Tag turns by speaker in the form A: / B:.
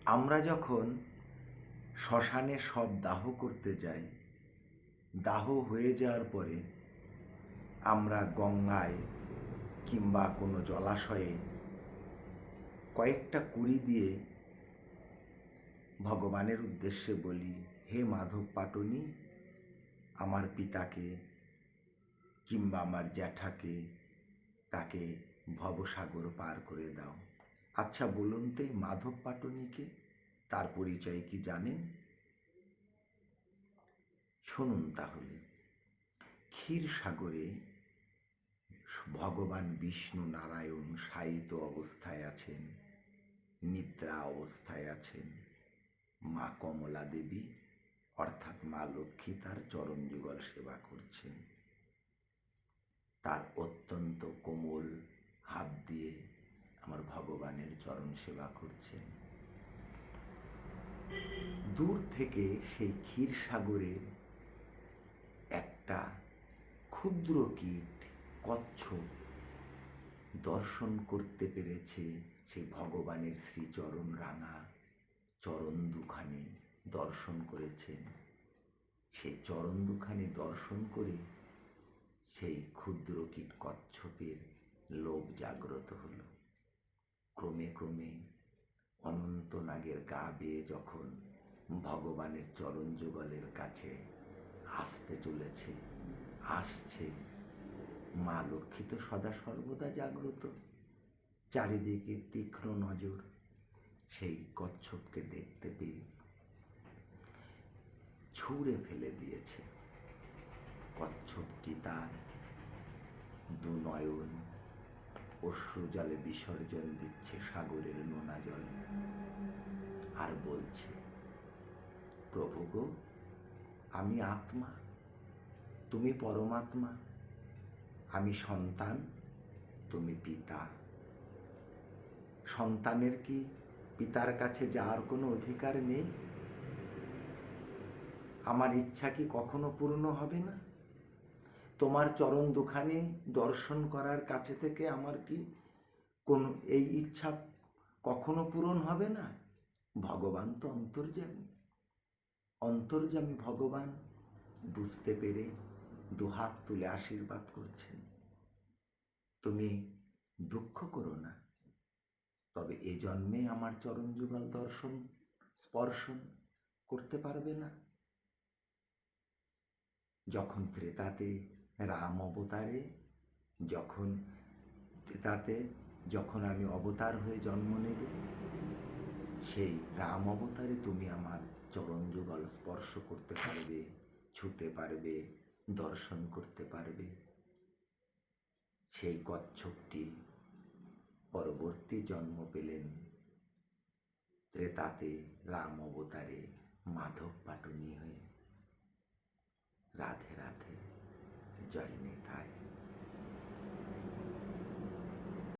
A: আমরা যখন শ্মশানে সব দাহ করতে যাই, দাহ হয়ে যাওয়ার পরে আমরা গঙ্গায় কিংবা কোনো জলাশয়ে কয়েকটা কুড়ি দিয়ে ভগবানের উদ্দেশ্যে বলি, হে মাধব পাটনি, আমার পিতাকে কিংবা আমার জ্যাঠাকে তাকে ভবসাগর পার করে দাও। আচ্ছা বলুন তো, মাধব পাটনিকে তার পরিচয় কি জানেন? শুনুন তাহলে। ক্ষীরসাগরে ভগবান বিষ্ণু নারায়ণ শায়িত অবস্থায় আছেন, নিদ্রা অবস্থায় আছেন। মা কমলা দেবী অর্থাৎ মা লক্ষ্মী তার চরণ যুগল সেবা করছেন। তার অত্যন্ত কোমল হাত দিয়ে আমার ভগবানের চরণ সেবা করছেন। দূর থেকে সেই ক্ষীরসাগরের একটা ক্ষুদ্র কীট কচ্ছপ দর্শন করতে পেরেছে। সেই ভগবানের শ্রীচরণ রাঙা চরণ দুখানি দর্শন করেছেন। সেই চরণ দুখানি দর্শন করে সেই ক্ষুদ্র কীট কচ্ছপের লোভ জাগ্রত হল। ক্রমে ক্রমে অনন্ত নাগের গা বেয়ে যখন ভগবানের চরণ যুগলের কাছে আসতে চলেছে, আসছে, মা লক্ষ্মী তো সদা সর্বদা জাগ্রত, চারিদিকে তীক্ষ্ণ নজর। সেই কচ্ছপকে দেখতে পেয়ে ছুঁড়ে ফেলে দিয়েছে। কচ্ছপটি তার দুনয়ন অশ্রুজলে বিসর্জন দিচ্ছে সাগরের নোনা জলে, আর বলছে, প্রভু গো, আমি আত্মা, তুমি পরমাত্মা, আমি সন্তান, তুমি পিতা। সন্তানের কি পিতার কাছে যাওয়ার কোনো অধিকার নেই? আমার ইচ্ছা কি কখনো পূর্ণ হবে না? তোমার চরণ দুখানি দর্শন করার কাছে থেকে আমার কি কোনো এই ইচ্ছা কখনো পূরণ হবে না? ভগবান তো অন্তর্যামী। অন্তর্যামী ভগবান বুঝতে পেরে দুহাত তুলে আশীর্বাদ করছেন, তুমি দুঃখ করো না, তবে এ জন্মে আমার চরণ যুগল দর্শন স্পর্শন করতে পারবে না। যখন ত্রেতাতে রাম অবতারে, যখন ত্রেতাতে যখন আমি অবতার হয়ে জন্ম নেব, সেই রাম অবতারে তুমি আমার চরণ যুগল স্পর্শ করতে পারবে, ছুঁতে পারবে, দর্শন করতে পারবে। সেই কচ্ছপটি পরবর্তী জন্ম পেলেন ত্রেতাতে রাম অবতারে মাধব পাটনি হয়ে। রাধে রাধে, জয় নিতাই।